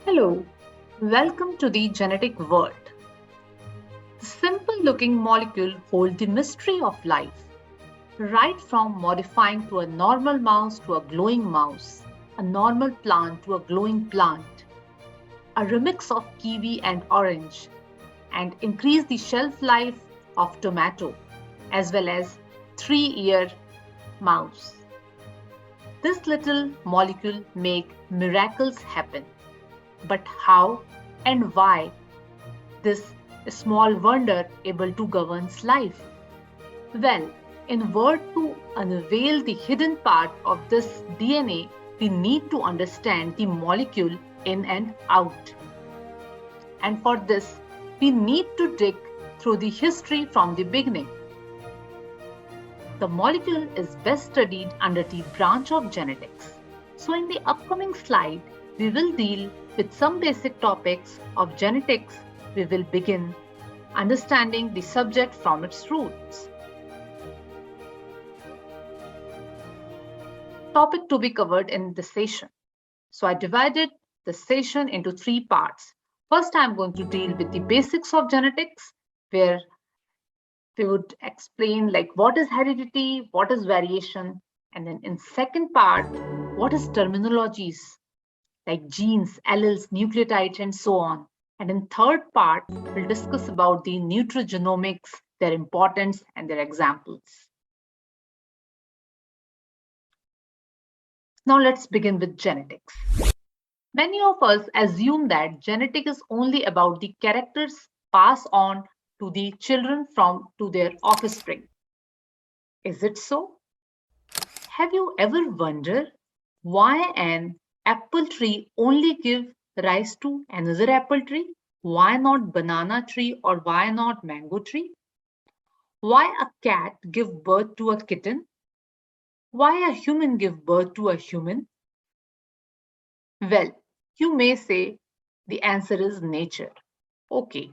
Hello, welcome to the genetic world. The simple looking molecule holds the mystery of life, right from modifying to a normal mouse to a glowing mouse, a normal plant to a glowing plant, a remix of kiwi and orange, and increase the shelf life of tomato, as well as 3-year mouse. This little molecule make miracles happen. But how and why this small wonder able to govern life? Well, in word to unveil the hidden part of this DNA, we need to understand the molecule in and out. And for this, we need to dig through the history from the beginning. The molecule is best studied under the branch of genetics. So in the upcoming slide, we will deal with some basic topics of genetics. We will begin understanding the subject from its roots. Topic to be covered in this session. So I divided the session into 3 parts. First, I'm going to deal with the basics of genetics, where we would explain like what is heredity, what is variation, and then in second part, what is terminologies like genes, alleles, nucleotides, and so on. And in third part, we'll discuss about the nutrigenomics, their importance, and their examples. Now let's begin with genetics. Many of us assume that genetics is only about the characters passed on to the children from to their offspring. Is it so? Have you ever wondered why an apple tree only gives rise to another apple tree? Why not banana tree or why not mango tree? Why a cat give birth to a kitten? Why a human give birth to a human? Well, you may say the answer is nature. Okay,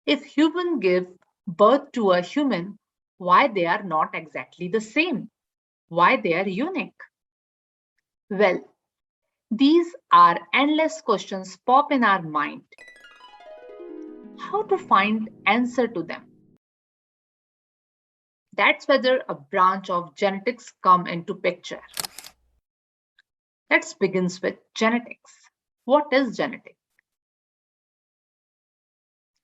if human give birth to a human, why they are not exactly the same? Why they are unique? Well, these are endless questions pop in our mind. How to find answer to them? That's whether a branch of genetics come into picture. Let's begin with genetics. What is genetics?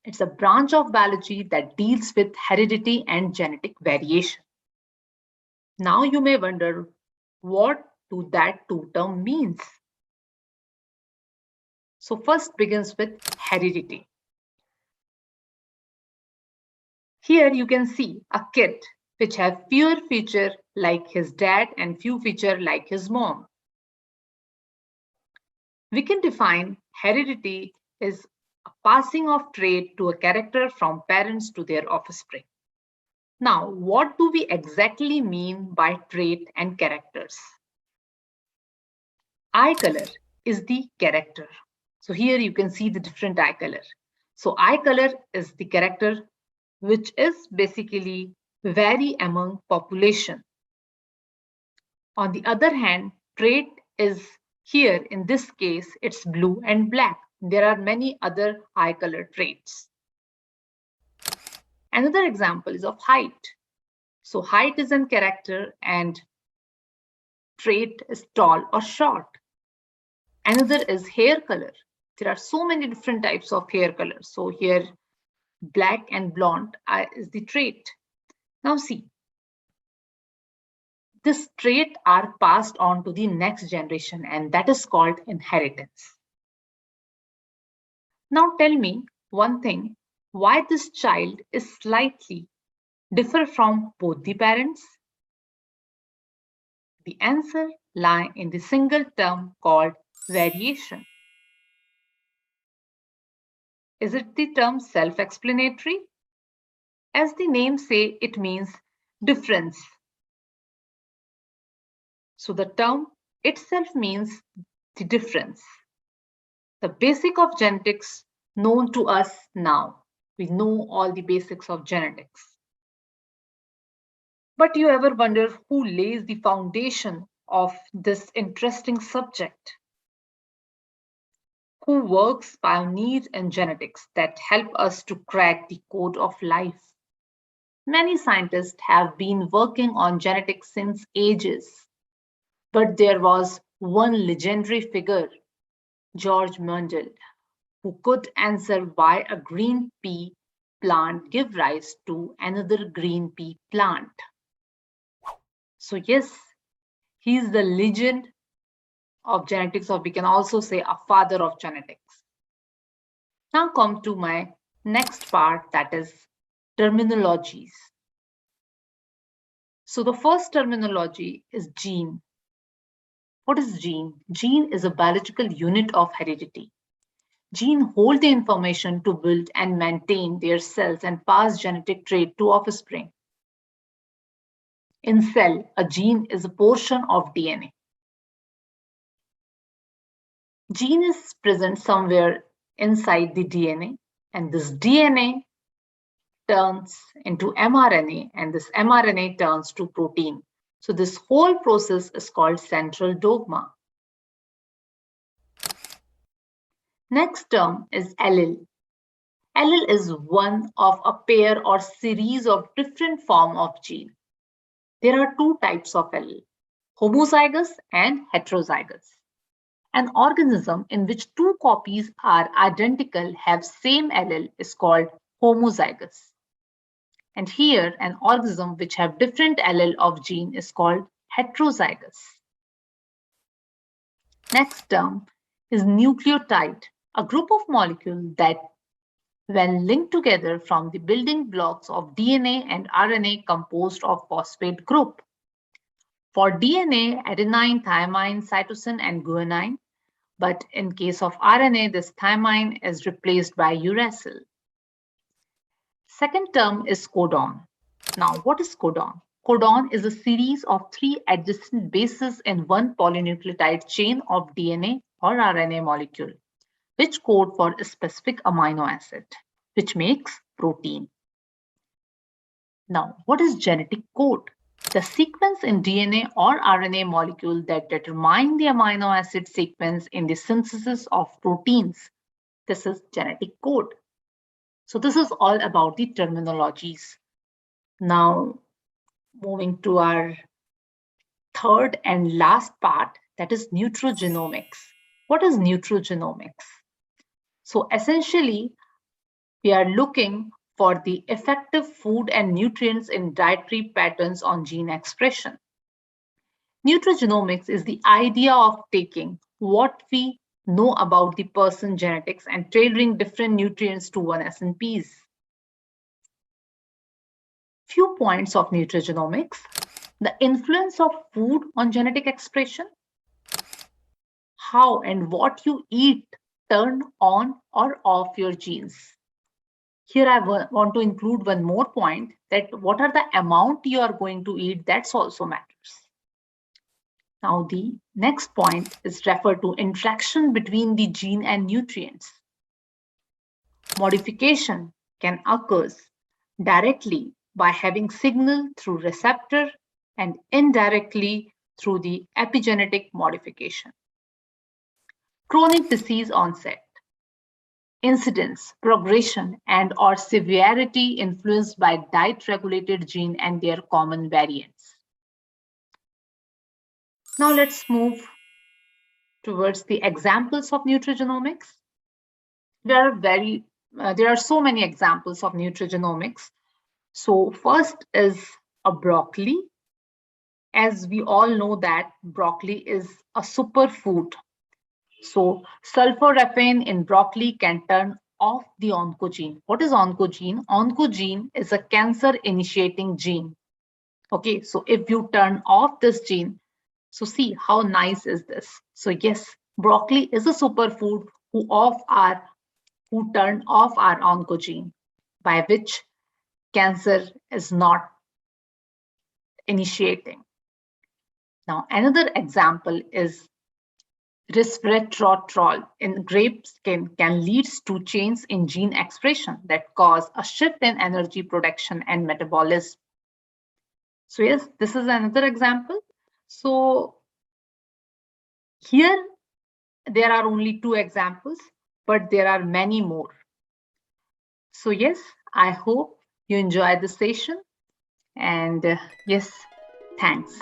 It's a branch of biology that deals with heredity and genetic variation. Now you may wonder what do that two term means. So first begins with heredity. Here you can see a kid which have fewer feature like his dad and few feature like his mom. We can define heredity as a passing of trait to a character from parents to their offspring. Now, what do we exactly mean by trait and characters? Eye color is the character. So here you can see the different eye color. So eye color is the character which is basically vary among population. On the other hand, trait is here in this case, it's blue and black. There are many other eye color traits. Another example is of height. So height is a character and trait is tall or short. Another is hair color. There are so many different types of hair colors. So here black and blonde is the trait. Now see, this trait are passed on to the next generation and that is called inheritance. Now tell me one thing, why this child is slightly differ from both the parents? The answer lies in the single term called variation. Is it the term self-explanatory? As the name say, it means difference. So the term itself means the difference. The basic of genetics known to us now. We know all the basics of genetics. But you ever wonder who lays the foundation of this interesting subject? who works pioneered in genetics that help us to crack the code of life. Many scientists have been working on genetics since ages, but there was one legendary figure, George Mendel, who could answer why a green pea plant gave rise to another green pea plant. So yes, he is the legend of genetics, or we can also say a father of genetics. Now come to my next part, that is terminologies. So the first terminology is gene. What is gene? Gene is a biological unit of heredity. Genes hold the information to build and maintain their cells and pass genetic trait to offspring. In cell, a gene is a portion of DNA. Gene is present somewhere inside the DNA, and this DNA turns into mRNA, and this mRNA turns to protein. So this whole process is called central dogma. Next term is allele. Allele is one of a pair or series of different form of gene. There are two types of allele, homozygous and heterozygous. An organism in which two copies are identical have same allele is called homozygous. And here, an organism which have different allele of gene is called heterozygous. Next term is nucleotide, a group of molecules that, when linked together, from the building blocks of DNA and RNA composed of phosphate group. For DNA, adenine, thymine, cytosine, and guanine. But in case of RNA, this thymine is replaced by uracil. Second term is codon. Now, what is codon? Codon is a series of three adjacent bases in one polynucleotide chain of DNA or RNA molecule, which code for a specific amino acid, which makes protein. Now, what is genetic code? The sequence in DNA or RNA molecule that determine the amino acid sequence in the synthesis of proteins. This is genetic code. So this is all about the terminologies. Now, moving to our third and last part, that is nutrigenomics. What is nutrigenomics? So essentially, we are looking for the effective food and nutrients in dietary patterns on gene expression. Nutrigenomics is the idea of taking what we know about the person's genetics and tailoring different nutrients to one SNPs. Few points of nutrigenomics: the influence of food on genetic expression, how and what you eat turn on or off your genes. Here I want to include one more point, that what are the amount you are going to eat, that's also matters. Now the next point is referred to interaction between the gene and nutrients. Modification can occur directly by having signal through receptor and indirectly through the epigenetic modification. Chronic disease onset, incidence, progression, and or severity influenced by diet-regulated gene and their common variants. Now let's move towards the examples of nutrigenomics. There are so many examples of nutrigenomics. So first is a broccoli. As we all know that broccoli is a superfood. So sulforaphane in broccoli can turn off the oncogene. What is oncogene? Oncogene is a cancer initiating gene. Okay, so if you turn off this gene, so see how nice is this. So yes, broccoli is a superfood who turn off our oncogene, by which cancer is not initiating. Now, another example is resveratrol in grape skin can lead to changes in gene expression that cause a shift in energy production and metabolism. So yes, this is another example. So here, there are only 2 examples, but there are many more. So yes, I hope you enjoyed the session, and yes, thanks.